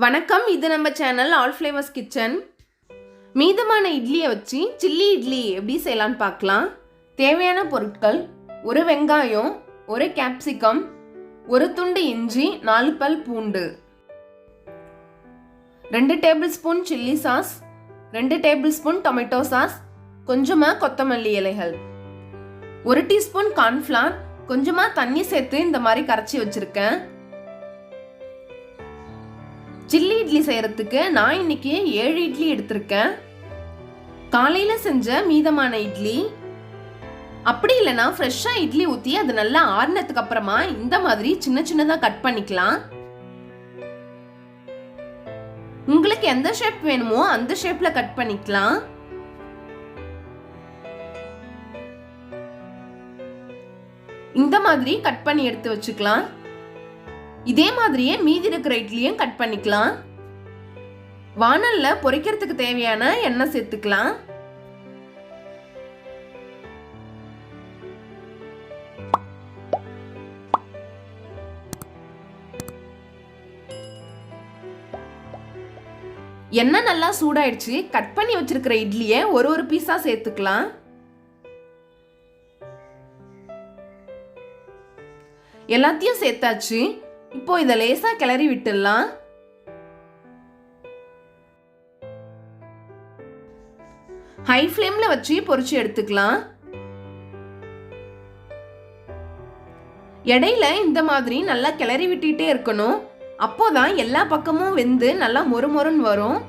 வணக்கம், இது நம்ம சேனல் ஆல் ஃப்ளேவர்ஸ் கிச்சன். மீதமான இட்லியை வச்சு சில்லி இட்லி எப்படி செய்யலான்னு பார்க்கலாம். தேவையான பொருட்கள்: ஒரு வெங்காயம், ஒரு கேப்சிகம், ஒரு துண்டு இஞ்சி, 4 பல் பூண்டு, 2 table spoon chilli sauce, 2 table spoon tomato sauce, கொஞ்சமாக கொத்தமல்லி இலைகள், 1 டீஸ்பூன் கார்ன்ஃப்ளவர், கொஞ்சமாக தண்ணி சேர்த்து இந்த மாதிரி கரைச்சி வச்சுருக்கேன். சில்லி இட்லி செய்யறதுக்கு நான் இன்னைக்கு 7 இட்லி எடுத்திருக்கேன். காலையில செஞ்ச மீதமான இட்லி. அப்படி இல்லைன்னா ஃப்ரெஷ்ஷா இட்லி ஊற்றி அது நல்லா ஆறுனதுக்கு அப்புறமா இந்த மாதிரி சின்ன சின்னதா கட் பண்ணிக்கலாம். உங்களுக்கு எந்த ஷேப் வேணுமோ அந்த ஷேப்ல கட் பண்ணிக்கலாம். இந்த மாதிரி கட் பண்ணி எடுத்து வச்சுக்கலாம். இதே மாதிரியே மீதி இருக்கிற இட்லியும் கட் பண்ணிக்கலாம். வாணல்ல பொரிக்கிறதுக்கு தேவையான எண்ணெய் சேர்த்துக்கலாம். எண்ணெய் நல்லா சூடாயிடுச்சு. கட் பண்ணி வச்சிருக்கிற இட்லியை ஒரு பீஸா சேர்த்துக்கலாம். எல்லாத்தையும் சேர்த்தாச்சு. இப்போ இதை லேசா கிளறி விட்டுடலாம். ஹை ஃப்ளேம்ல வச்சு பொரிச்சு எடுத்துக்கலாம். இடையில இந்த மாதிரி நல்லா கிளறி விட்டுட்டே இருக்கணும். அப்போதான் எல்லா பக்கமும் வெந்து நல்லா மொறுமொறுன்னு வரும்.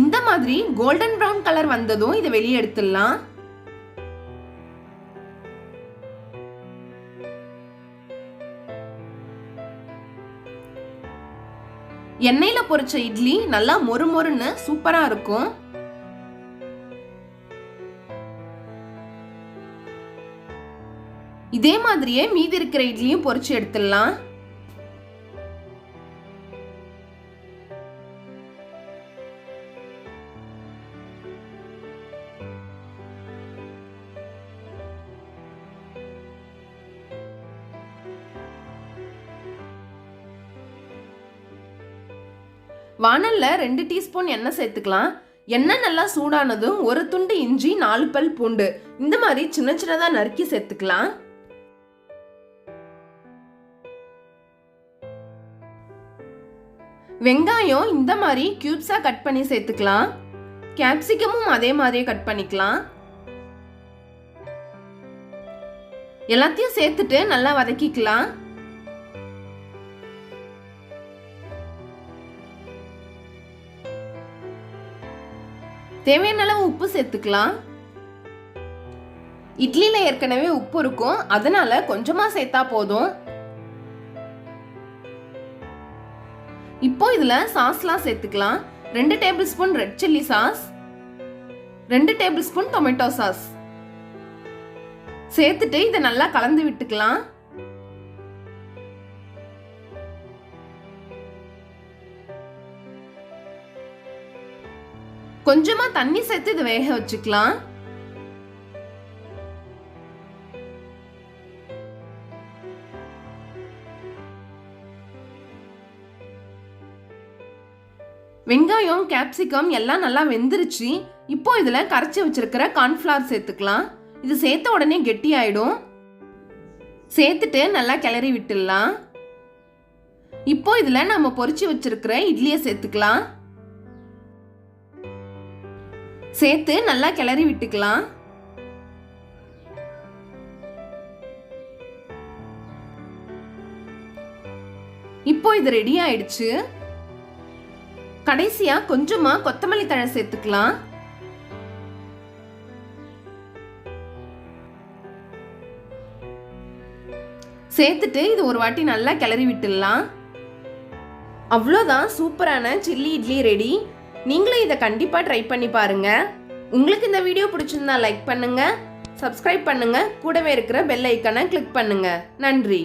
இந்த மாதிரி கோல்டன் பிரவுன் கலர் வந்ததும் இதை வெளியே எடுத்துடலாம். எண்ணெயில பொரிச்ச இட்லி நல்லா மொறுமொறுன்னு சூப்பரா இருக்கும். இதே மாதிரியே மீதி இருக்கிற இட்லியும் பொரிச்சு எடுத்துடலாம். வாணல்ல 2 டீஸ்பூன் எண்ணெய் சேர்த்துக்கலாம். எண்ணெய் நல்லா சூடானதும் ஒரு துண்டு இஞ்சி, 4 பல் பூண்டு இந்த மாதிரி சின்ன சின்னதா நறுக்கி சேர்த்துக்கலாம். வெங்காயம் இந்த மாதிரி கியூப்ஸா கட் பண்ணி சேர்த்துக்கலாம். கேப்சிகமும் அதே மாதிரியே கட் பண்ணிக்கலாம். எல்லாத்தையும் சேர்த்துட்டு நல்லா வதக்கிக்கலாம். தேவையான அளவு உப்பு சேர்த்துக்கலாம். இட்லியில ஏற்கனவே உப்பு இருக்கும், அதனால கொஞ்சமா சேர்த்தா போதும். இப்போ இதுல சாஸ்லாம் சேர்த்துக்கலாம். 2 table spoon red chilli sauce, 2 table spoon tomato sauce சேர்த்துட்டு இதை நல்லா கலந்து விட்டுக்கலாம். கொஞ்சமா தண்ணி சேர்த்து இதை வேக வச்சுக்கலாம். வெங்காயம், கேப்சிகம் எல்லாம் நல்லா வெந்துருச்சு. இப்போ இதுல கரைச்சி வச்சிருக்கிற கார்ன்ஃப்ளவர் சேர்த்துக்கலாம். இது சேர்த்த உடனே கெட்டி ஆயிடும். சேர்த்துட்டு நல்லா கிளறி விட்டுடலாம். இப்போ இதுல நம்ம பொரிச்சு வச்சிருக்கிற இட்லியை சேர்த்துக்கலாம். சேர்த்து நல்லா கிளறி விட்டுக்கலாம். இப்போ இது ரெடி ஆயிடுச்சு. கடைசியா கொஞ்சமா கொத்தமல்லி தழை சேர்த்துக்கலாம். சேர்த்துட்டு இது ஒரு வாட்டி நல்லா கிளறி விட்டுடலாம். அவ்வளோதான், சூப்பரான சில்லி இட்லி ரெடி. நீங்களும் இதை கண்டிப்பா ட்ரை பண்ணி பாருங்க. உங்களுக்கு இந்த வீடியோ பிடிச்சிருந்தா லைக் பண்ணுங்க, சப்ஸ்கிரைப் பண்ணுங்க, கூடவே இருக்கிற பெல் ஐக்கானை கிளிக் பண்ணுங்க. நன்றி.